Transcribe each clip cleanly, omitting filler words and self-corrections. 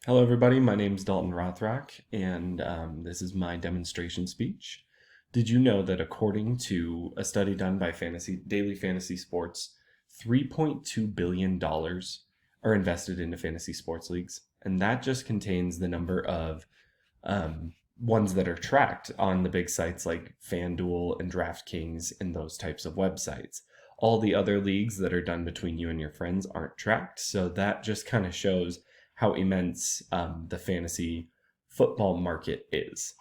Hello, everybody. My name is Dalton Rothrock, and this is my demonstration speech. Did you know that according to a study done by Daily Fantasy Sports, $3.2 billion are invested into fantasy sports leagues? And that just contains the number of ones that are tracked on the big sites like FanDuel and DraftKings and those types of websites. All the other leagues that are done between you and your friends aren't tracked, so that just kind of shows how immense the fantasy football market is.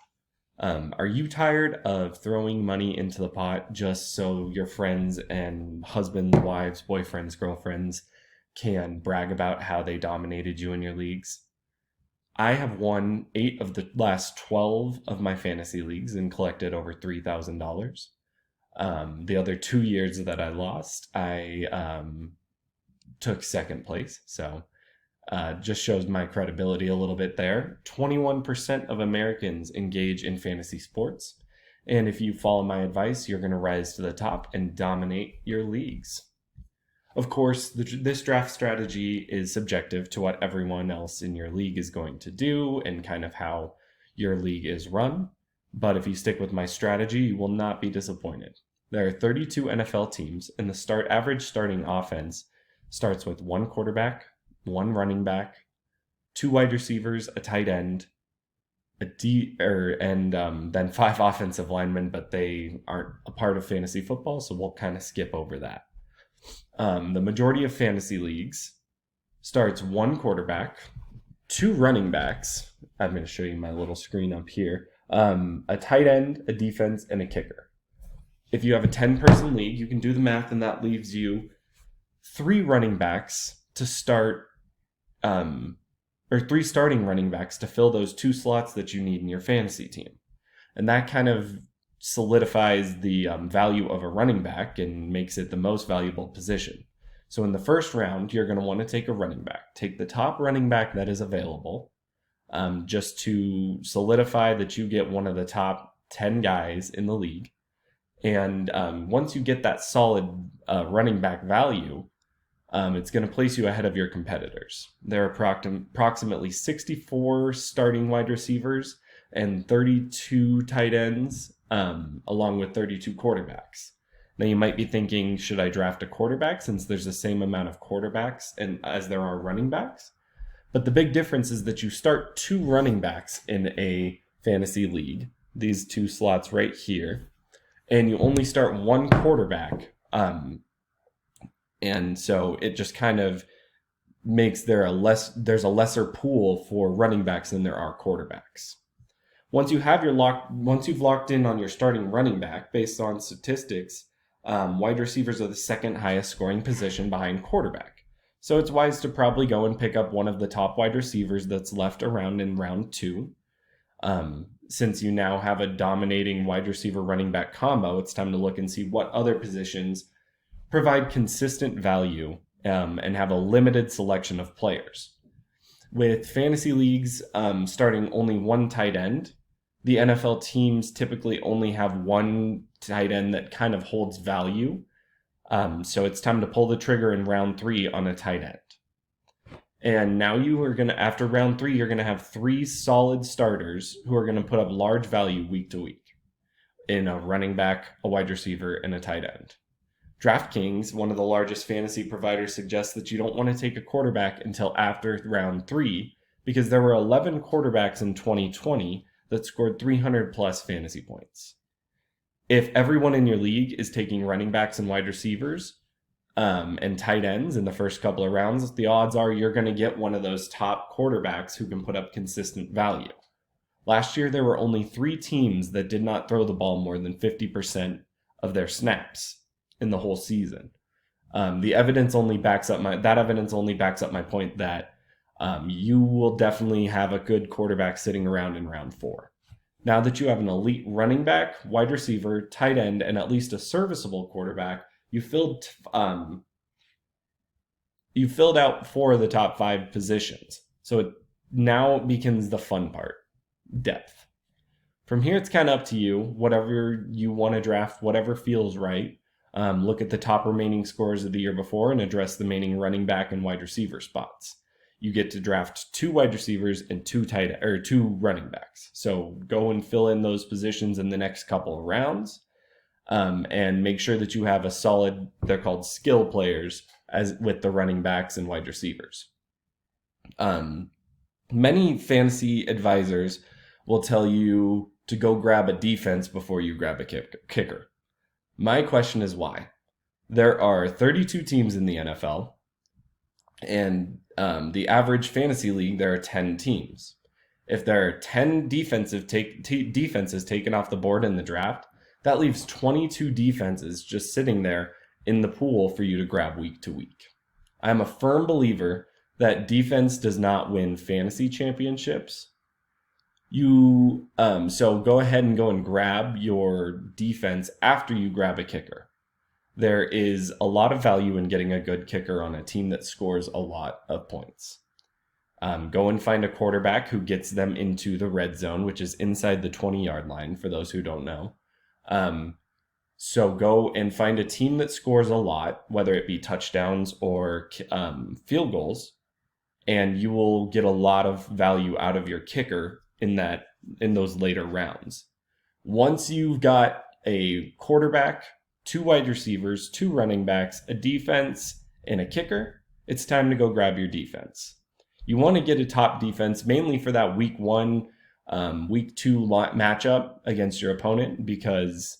Are you tired of throwing money into the pot just so your friends and husbands, wives, boyfriends, girlfriends can brag about how they dominated you in your leagues? I have won 8 of the last 12 of my fantasy leagues and collected over $3,000. The other 2 years that I lost, I took second place. So just shows my credibility a little bit there. 21% of Americans engage in fantasy sports. And if you follow my advice, you're going to rise to the top and dominate your leagues. Of course, this draft strategy is subjective to what everyone else in your league is going to do and kind of how your league is run. But if you stick with my strategy, you will not be disappointed. There are 32 NFL teams, and the average starting offense starts with one quarterback, one running back, 2 wide receivers, a tight end, then 5 offensive linemen, but they aren't a part of fantasy football, so we'll kind of skip over that. The majority of fantasy leagues starts one quarterback, 2 running backs. I'm going to show you my little screen up here. A tight end, a defense, and a kicker. If you have a 10-person league, you can do the math, and that leaves you 3 running backs to start, or 3 starting running backs to fill those 2 slots that you need in your fantasy team. And that kind of solidifies the value of a running back and makes it the most valuable position. So in the first round, you're going to want to take a running back. Take the top running back that is available, just to solidify that you get one of the top 10 guys in the league. And once you get that solid running back value, it's going to place you ahead of your competitors. There are approximately 64 starting wide receivers and 32 tight ends, along with 32 quarterbacks. Now you might be thinking, should I draft a quarterback since there's the same amount of quarterbacks as there are running backs? But the big difference is that you start 2 running backs in a fantasy league, these 2 slots right here, and you only start 1 quarterback. And so it just kind of makes there's a lesser pool for running backs than there are quarterbacks. Once you've locked in on your starting running back based on statistics, wide receivers are the second highest scoring position behind quarterback. So it's wise to probably go and pick up one of the top wide receivers that's left around in round 2. Since you now have a dominating wide receiver running back combo, it's time to look and see what other positions provide consistent value and have a limited selection of players. With fantasy leagues starting only 1 tight end, the NFL teams typically only have 1 tight end that kind of holds value. So it's time to pull the trigger in round 3 on a tight end. And now after round 3, you're going to have 3 solid starters who are going to put up large value week to week in a running back, a wide receiver, and a tight end. DraftKings, one of the largest fantasy providers, suggests that you don't want to take a quarterback until after round 3 because there were 11 quarterbacks in 2020 that scored 300 plus fantasy points. If everyone in your league is taking running backs and wide receivers and tight ends in the first couple of rounds, the odds are you're going to get one of those top quarterbacks who can put up consistent value. Last year, there were only 3 teams that did not throw the ball more than 50% of their snaps in the whole season. That evidence only backs up my point that you will definitely have a good quarterback sitting around in round 4. Now that you have an elite running back, wide receiver, tight end, and at least a serviceable quarterback, you filled out 4 of the top 5 positions. So it now begins the fun part, depth. From here, it's kind of up to you, whatever you want to draft, whatever feels right. Look at the top remaining scores of the year before and address the remaining running back and wide receiver spots. you get to draft 2 wide receivers and 2 running backs. So go and fill in those positions in the next couple of rounds, and make sure that you have a solid. They're called skill players as with the running backs and wide receivers. Many fantasy advisors will tell you to go grab a defense before you grab a kicker. My question is why? There are 32 teams in the NFL, and the average fantasy league, there are 10 teams. If there are 10 defenses taken off the board in the draft, that leaves 22 defenses just sitting there in the pool for you to grab week to week. I'm a firm believer that defense does not win fantasy championships. So go ahead and go and grab your defense after you grab a kicker. There is a lot of value in getting a good kicker on a team that scores a lot of points. Go and find a quarterback who gets them into the red zone, which is inside the 20-yard line for those who don't know. So go and find a team that scores a lot, whether it be touchdowns or field goals, and you will get a lot of value out of your kicker in those later rounds. Once you've got a quarterback, 2 wide receivers, 2 running backs, a defense, and a kicker, it's time to go grab your defense. You want to get a top defense mainly for that week 1, week 2 matchup against your opponent, because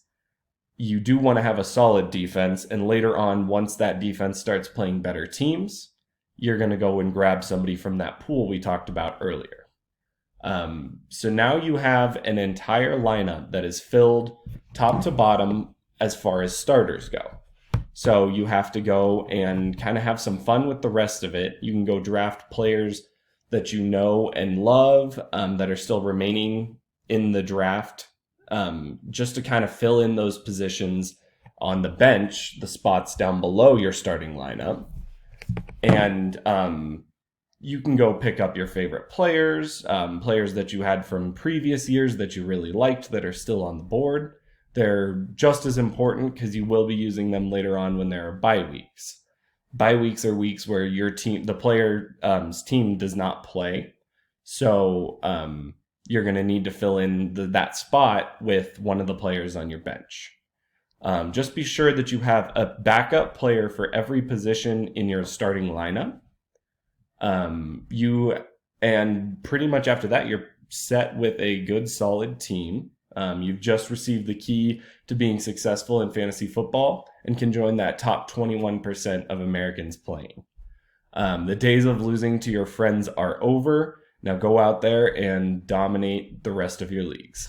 you do want to have a solid defense, and later on, once that defense starts playing better teams, you're going to go and grab somebody from that pool we talked about earlier. So now you have an entire lineup that is filled top to bottom as far as starters go. So you have to go and kind of have some fun with the rest of it. You can go draft players that you know and love, that are still remaining in the draft, just to kind of fill in those positions on the bench, the spots down below your starting lineup. And you can go pick up your favorite players, players that you had from previous years that you really liked that are still on the board. They're just as important because you will be using them later on when there are bye weeks. Bye weeks are weeks where your team, the player's team, does not play. So you're going to need to fill in that spot with one of the players on your bench. Just be sure that you have a backup player for every position in your starting lineup. And pretty much after that, you're set with a good, solid team. You've just received the key to being successful in fantasy football and can join that top 21% of Americans playing. The days of losing to your friends are over. Now go out there and dominate the rest of your leagues.